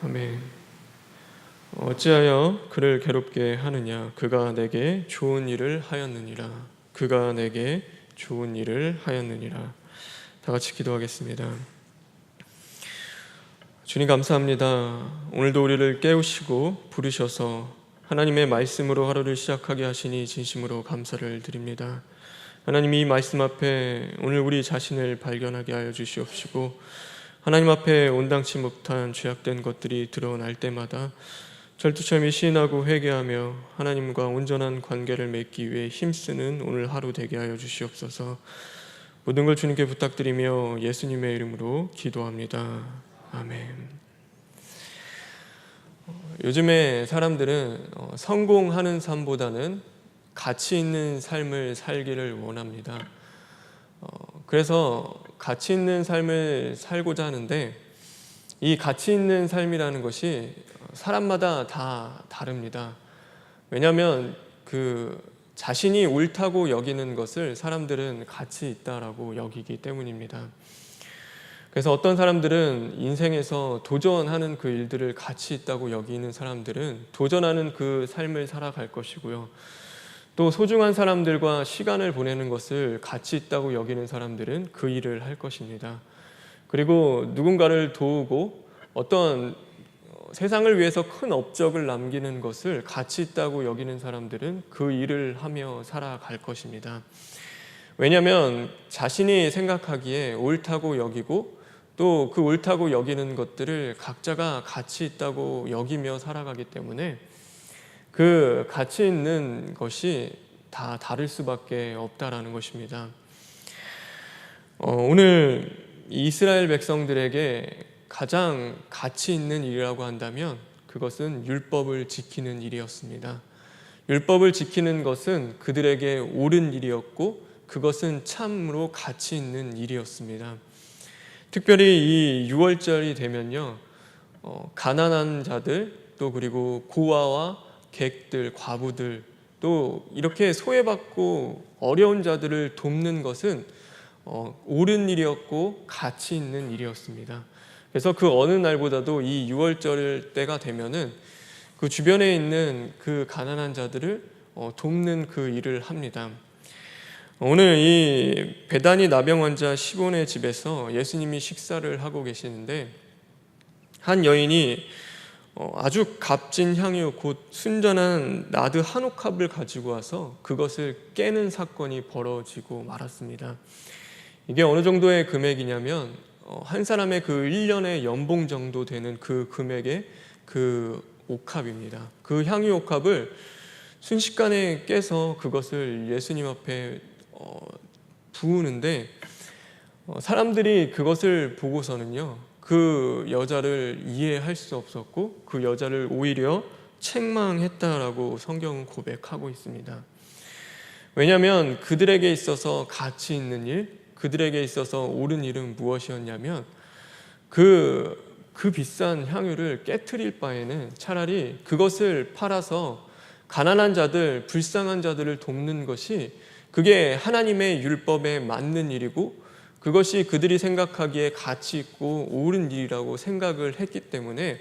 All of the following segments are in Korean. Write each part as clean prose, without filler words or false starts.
아멘. 어찌하여 그를 괴롭게 하느냐? 그가 내게 좋은 일을 하였느니라. 그가 내게 좋은 일을 하였느니라. 다 같이 기도하겠습니다. 주님 감사합니다. 오늘도 우리를 깨우시고 부르셔서 하나님의 말씀으로 하루를 시작하게 하시니 진심으로 감사를 드립니다. 하나님, 이 말씀 앞에 오늘 우리 자신을 발견하게 하여 주시옵시고, 하나님 앞에 온당치 못한 죄악된 것들이 드러날 때마다 절투처럼 시인하고 회개하며 하나님과 온전한 관계를 맺기 위해 힘쓰는 오늘 하루 되게 하여 주시옵소서. 모든 걸 주님께 부탁드리며 예수님의 이름으로 기도합니다. 아멘. 요즘에 사람들은 성공하는 삶보다는 가치 있는 삶을 살기를 원합니다. 그래서 가치 있는 삶을 살고자 하는데, 이 가치 있는 삶이라는 것이 사람마다 다 다릅니다. 왜냐하면 자신이 옳다고 여기는 것을 사람들은 가치 있다라고 여기기 때문입니다. 그래서 어떤 사람들은 인생에서 도전하는 그 일들을 가치 있다고 여기는 사람들은 도전하는 그 삶을 살아갈 것이고요. 또 소중한 사람들과 시간을 보내는 것을 가치 있다고 여기는 사람들은 그 일을 할 것입니다. 그리고 누군가를 도우고 어떤 세상을 위해서 큰 업적을 남기는 것을 가치 있다고 여기는 사람들은 그 일을 하며 살아갈 것입니다. 왜냐하면 자신이 생각하기에 옳다고 여기고 또 그 옳다고 여기는 것들을 각자가 가치 있다고 여기며 살아가기 때문에 그 가치 있는 것이 다 다를 수밖에 없다라는 것입니다. 오늘 이스라엘 백성들에게 가장 가치 있는 일이라고 한다면 그것은 율법을 지키는 일이었습니다. 율법을 지키는 것은 그들에게 옳은 일이었고 그것은 참으로 가치 있는 일이었습니다. 특별히 이 6월절이 되면요, 가난한 자들, 또 그리고 고아와 객들, 과부들, 또 이렇게 소외받고 어려운 자들을 돕는 것은 옳은 일이었고 가치 있는 일이었습니다. 그래서 그 어느 날보다도 이 6월절 때가 되면은 그 주변에 있는 그 가난한 자들을 돕는 그 일을 합니다. 오늘 이 베다니 나병 환자 시몬의 집에서 예수님이 식사를 하고 계시는데, 한 여인이 아주 값진 향유 곧 순전한 나드 한 옥합을 가지고 와서 그것을 깨는 사건이 벌어지고 말았습니다. 이게 어느 정도의 금액이냐면 한 사람의 그 1년의 연봉 정도 되는 그 금액의 그 옥합입니다. 그 향유 옥합을 순식간에 깨서 그것을 예수님 앞에 부으는데, 사람들이 그것을 보고서는요, 그 여자를 이해할 수 없었고 그 여자를 오히려 책망했다라고 성경은 고백하고 있습니다. 왜냐하면 그들에게 있어서 가치 있는 일, 그들에게 있어서 옳은 일은 무엇이었냐면 그 비싼 향유를 깨트릴 바에는 차라리 그것을 팔아서 가난한 자들, 불쌍한 자들을 돕는 것이 그게 하나님의 율법에 맞는 일이고 그것이 그들이 생각하기에 가치 있고 옳은 일이라고 생각을 했기 때문에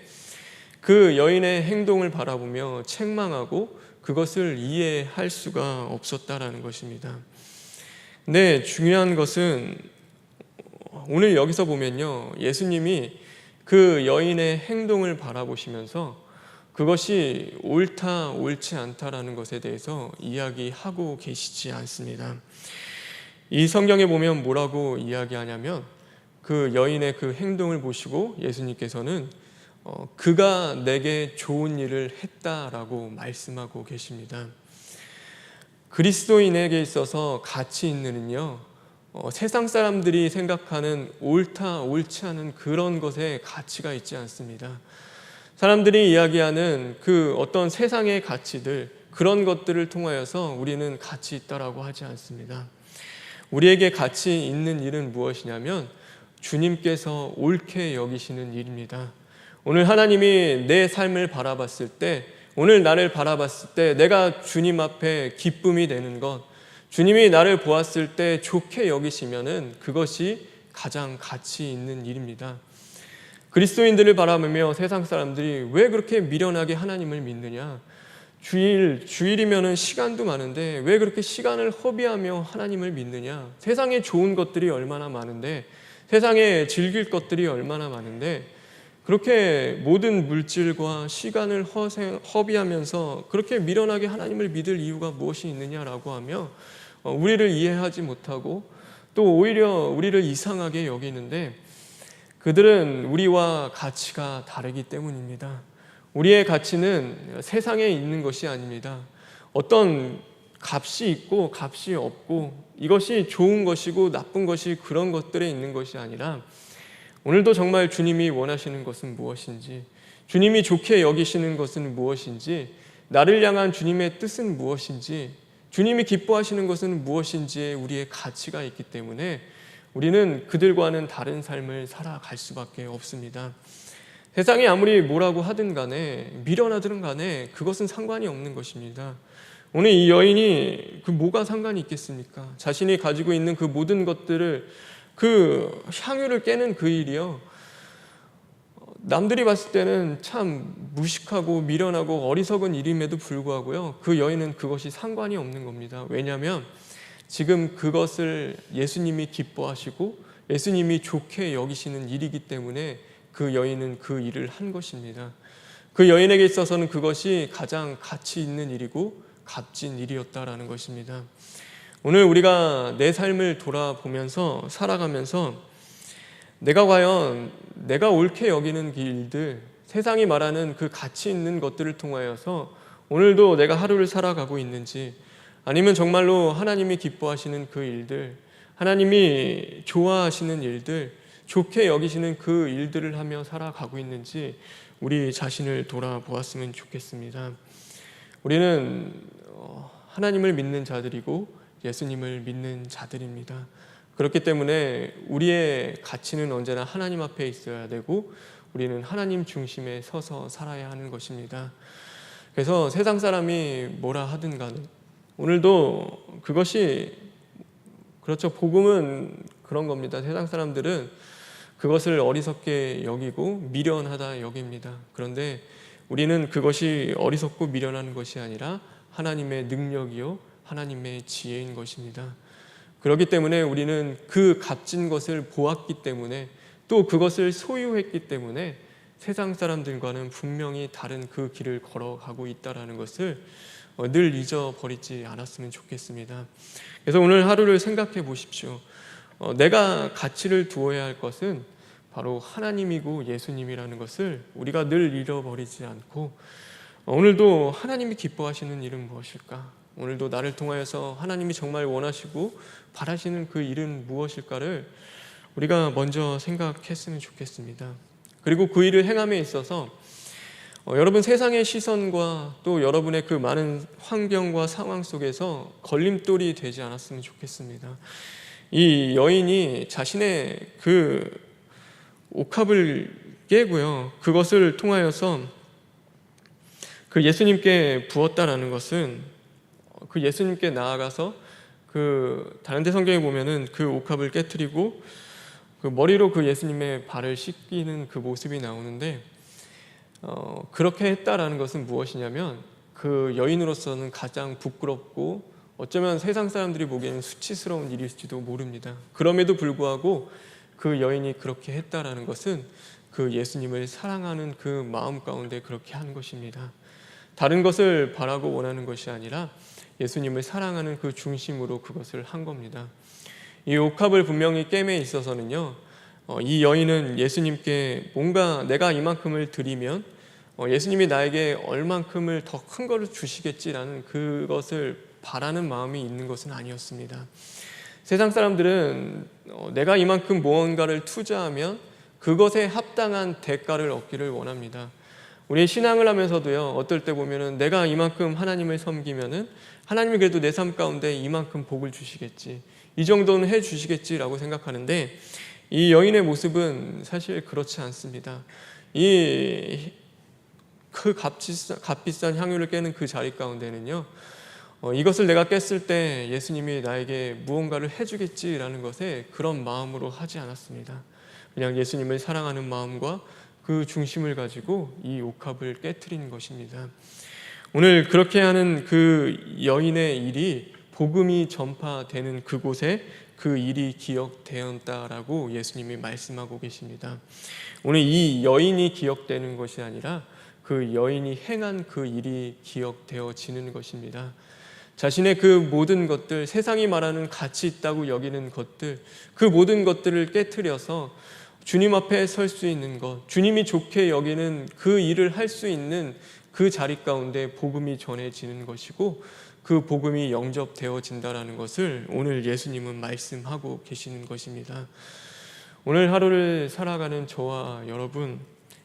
그 여인의 행동을 바라보며 책망하고 그것을 이해할 수가 없었다라는 것입니다. 근데 중요한 것은 오늘 여기서 보면요, 예수님이 그 여인의 행동을 바라보시면서 그것이 옳다, 옳지 않다라는 것에 대해서 이야기하고 계시지 않습니다. 이 성경에 보면 뭐라고 이야기하냐면 그 여인의 그 행동을 보시고 예수님께서는 그가 내게 좋은 일을 했다라고 말씀하고 계십니다. 그리스도인에게 있어서 가치 있는 일은요, 세상 사람들이 생각하는 옳다, 옳지 않은 그런 것에 가치가 있지 않습니다. 사람들이 이야기하는 그 어떤 세상의 가치들, 그런 것들을 통하여서 우리는 가치 있다라고 하지 않습니다. 우리에게 가치 있는 일은 무엇이냐면 주님께서 옳게 여기시는 일입니다. 오늘 하나님이 내 삶을 바라봤을 때, 오늘 나를 바라봤을 때 내가 주님 앞에 기쁨이 되는 것, 주님이 나를 보았을 때 좋게 여기시면은 그것이 가장 가치 있는 일입니다. 그리스도인들을 바라보며 세상 사람들이 왜 그렇게 미련하게 하나님을 믿느냐? 주일이면은 시간도 많은데 왜 그렇게 시간을 허비하며 하나님을 믿느냐? 세상에 좋은 것들이 얼마나 많은데, 세상에 즐길 것들이 얼마나 많은데, 그렇게 모든 물질과 시간을 허비하면서 그렇게 미련하게 하나님을 믿을 이유가 무엇이 있느냐라고 하며 우리를 이해하지 못하고 또 오히려 우리를 이상하게 여기는데, 그들은 우리와 가치가 다르기 때문입니다. 우리의 가치는 세상에 있는 것이 아닙니다. 어떤 값이 있고 값이 없고, 이것이 좋은 것이고 나쁜 것이 그런 것들에 있는 것이 아니라, 오늘도 정말 주님이 원하시는 것은 무엇인지, 주님이 좋게 여기시는 것은 무엇인지, 나를 향한 주님의 뜻은 무엇인지, 주님이 기뻐하시는 것은 무엇인지에 우리의 가치가 있기 때문에 우리는 그들과는 다른 삶을 살아갈 수밖에 없습니다. 세상이 아무리 뭐라고 하든 간에, 미련하든 간에 그것은 상관이 없는 것입니다. 오늘 이 여인이 뭐가 상관이 있겠습니까? 자신이 가지고 있는 그 모든 것들을, 그 향유를 깨는 그 일이요, 남들이 봤을 때는 참 무식하고 미련하고 어리석은 일임에도 불구하고요, 그 여인은 그것이 상관이 없는 겁니다. 왜냐하면 지금 그것을 예수님이 기뻐하시고 예수님이 좋게 여기시는 일이기 때문에 그 여인은 그 일을 한 것입니다. 그 여인에게 있어서는 그것이 가장 가치 있는 일이고 값진 일이었다라는 것입니다. 오늘 우리가 내 삶을 돌아보면서 살아가면서 내가 과연 내가 옳게 여기는 그 일들, 세상이 말하는 그 가치 있는 것들을 통하여서 오늘도 내가 하루를 살아가고 있는지, 아니면 정말로 하나님이 기뻐하시는 그 일들, 하나님이 좋아하시는 일들, 좋게 여기시는 그 일들을 하며 살아가고 있는지 우리 자신을 돌아보았으면 좋겠습니다. 우리는 하나님을 믿는 자들이고 예수님을 믿는 자들입니다. 그렇기 때문에 우리의 가치는 언제나 하나님 앞에 있어야 되고 우리는 하나님 중심에 서서 살아야 하는 것입니다. 그래서 세상 사람이 뭐라 하든 간에 오늘도 그것이, 그렇죠, 복음은 그런 겁니다. 세상 사람들은 그것을 어리석게 여기고 미련하다 여깁니다. 그런데 우리는 그것이 어리석고 미련한 것이 아니라 하나님의 능력이요 하나님의 지혜인 것입니다. 그렇기 때문에 우리는 그 값진 것을 보았기 때문에, 또 그것을 소유했기 때문에 세상 사람들과는 분명히 다른 그 길을 걸어가고 있다는 것을 늘 잊어버리지 않았으면 좋겠습니다. 그래서 오늘 하루를 생각해 보십시오. 내가 가치를 두어야 할 것은 바로 하나님이고 예수님이라는 것을 우리가 늘 잃어버리지 않고, 오늘도 하나님이 기뻐하시는 일은 무엇일까? 오늘도 나를 통하여서 하나님이 정말 원하시고 바라시는 그 일은 무엇일까를 우리가 먼저 생각했으면 좋겠습니다. 그리고 그 일을 행함에 있어서 여러분 세상의 시선과 또 여러분의 그 많은 환경과 상황 속에서 걸림돌이 되지 않았으면 좋겠습니다. 이 여인이 자신의 그 옥합을 깨고요, 그것을 통하여서 그 예수님께 부었다라는 것은, 그 예수님께 나아가서 그 다른 데 성경에 보면은 그 옥합을 깨트리고 그 머리로 그 예수님의 발을 씻기는 그 모습이 나오는데, 그렇게 했다라는 것은 무엇이냐면 그 여인으로서는 가장 부끄럽고 어쩌면 세상 사람들이 보기에는 수치스러운 일일지도 모릅니다. 그럼에도 불구하고 그 여인이 그렇게 했다라는 것은 그 예수님을 사랑하는 그 마음 가운데 그렇게 한 것입니다. 다른 것을 바라고 원하는 것이 아니라 예수님을 사랑하는 그 중심으로 그것을 한 겁니다. 이 옥합을 분명히 깸에 있어서는요, 이 여인은 예수님께 뭔가 내가 이만큼을 드리면 예수님이 나에게 얼만큼을 더 큰 것을 주시겠지라는 그것을 바라는 마음이 있는 것은 아니었습니다. 세상 사람들은 내가 이만큼 무언가를 투자하면 그것에 합당한 대가를 얻기를 원합니다. 우리의 신앙을 하면서도요, 어떨 때 보면은 내가 이만큼 하나님을 섬기면은 하나님이 그래도 내 삶 가운데 이만큼 복을 주시겠지, 이 정도는 해 주시겠지라고 생각하는데, 이 여인의 모습은 사실 그렇지 않습니다. 그 값비싼 향유를 깨는 그 자리 가운데는요, 이것을 내가 깼을 때 예수님이 나에게 무언가를 해주겠지라는 것에 그런 마음으로 하지 않았습니다. 그냥 예수님을 사랑하는 마음과 그 중심을 가지고 이 옥합을 깨트린 것입니다. 오늘 그렇게 하는 그 여인의 일이 복음이 전파되는 그곳에 그 일이 기억되었다라고 예수님이 말씀하고 계십니다. 오늘 이 여인이 기억되는 것이 아니라 그 여인이 행한 그 일이 기억되어지는 것입니다. 자신의 그 모든 것들, 세상이 말하는 가치 있다고 여기는 것들, 그 모든 것들을 깨트려서 주님 앞에 설 수 있는 것, 주님이 좋게 여기는 그 일을 할 수 있는 그 자리 가운데 복음이 전해지는 것이고 그 복음이 영접되어진다라는 것을 오늘 예수님은 말씀하고 계시는 것입니다. 오늘 하루를 살아가는 저와 여러분,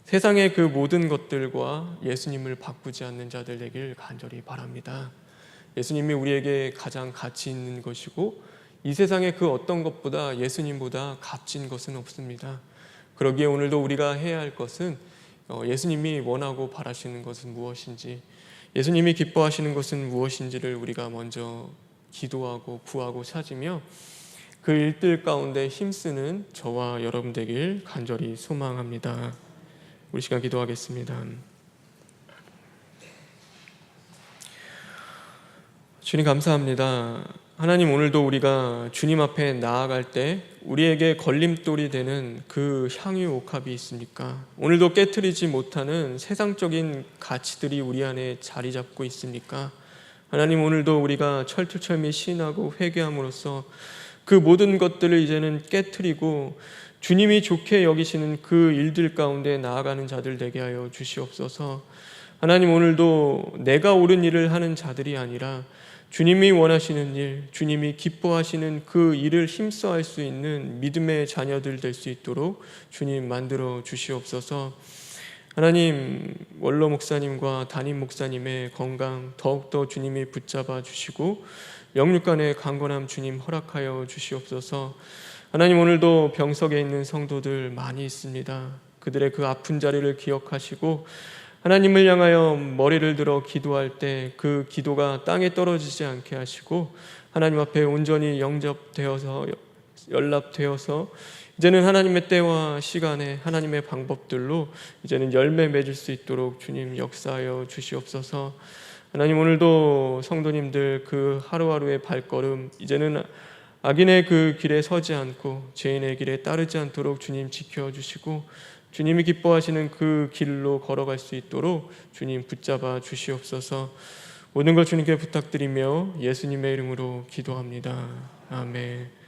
세상의 그 모든 것들과 예수님을 바꾸지 않는 자들 되길 간절히 바랍니다. 예수님이 우리에게 가장 가치 있는 것이고 이 세상의 그 어떤 것보다 예수님보다 값진 것은 없습니다. 그러기에 오늘도 우리가 해야 할 것은 예수님이 원하고 바라시는 것은 무엇인지, 예수님이 기뻐하시는 것은 무엇인지를 우리가 먼저 기도하고 구하고 찾으며 그 일들 가운데 힘쓰는 저와 여러분 되길 간절히 소망합니다. 우리 시간 기도하겠습니다. 주님 감사합니다. 하나님, 오늘도 우리가 주님 앞에 나아갈 때 우리에게 걸림돌이 되는 그 향유 옥합이 있습니까? 오늘도 깨트리지 못하는 세상적인 가치들이 우리 안에 자리 잡고 있습니까? 하나님, 오늘도 우리가 철두철미 신하고 회개함으로써 그 모든 것들을 이제는 깨트리고 주님이 좋게 여기시는 그 일들 가운데 나아가는 자들 되게 하여 주시옵소서. 하나님, 오늘도 내가 옳은 일을 하는 자들이 아니라 주님이 원하시는 일, 주님이 기뻐하시는 그 일을 힘써할 수 있는 믿음의 자녀들 될 수 있도록 주님 만들어 주시옵소서. 하나님, 원로 목사님과 담임 목사님의 건강 더욱더 주님이 붙잡아 주시고 영육간의 강건함 주님 허락하여 주시옵소서. 하나님, 오늘도 병석에 있는 성도들 많이 있습니다. 그들의 그 아픈 자리를 기억하시고 하나님을 향하여 머리를 들어 기도할 때 그 기도가 땅에 떨어지지 않게 하시고 하나님 앞에 온전히 영접되어서 연락되어서 이제는 하나님의 때와 시간에 하나님의 방법들로 이제는 열매 맺을 수 있도록 주님 역사하여 주시옵소서. 하나님, 오늘도 성도님들 그 하루하루의 발걸음 이제는 악인의 그 길에 서지 않고 죄인의 길에 따르지 않도록 주님 지켜주시고 주님이 기뻐하시는 그 길로 걸어갈 수 있도록 주님 붙잡아 주시옵소서. 모든 것 주님께 부탁드리며 예수님의 이름으로 기도합니다. 아멘.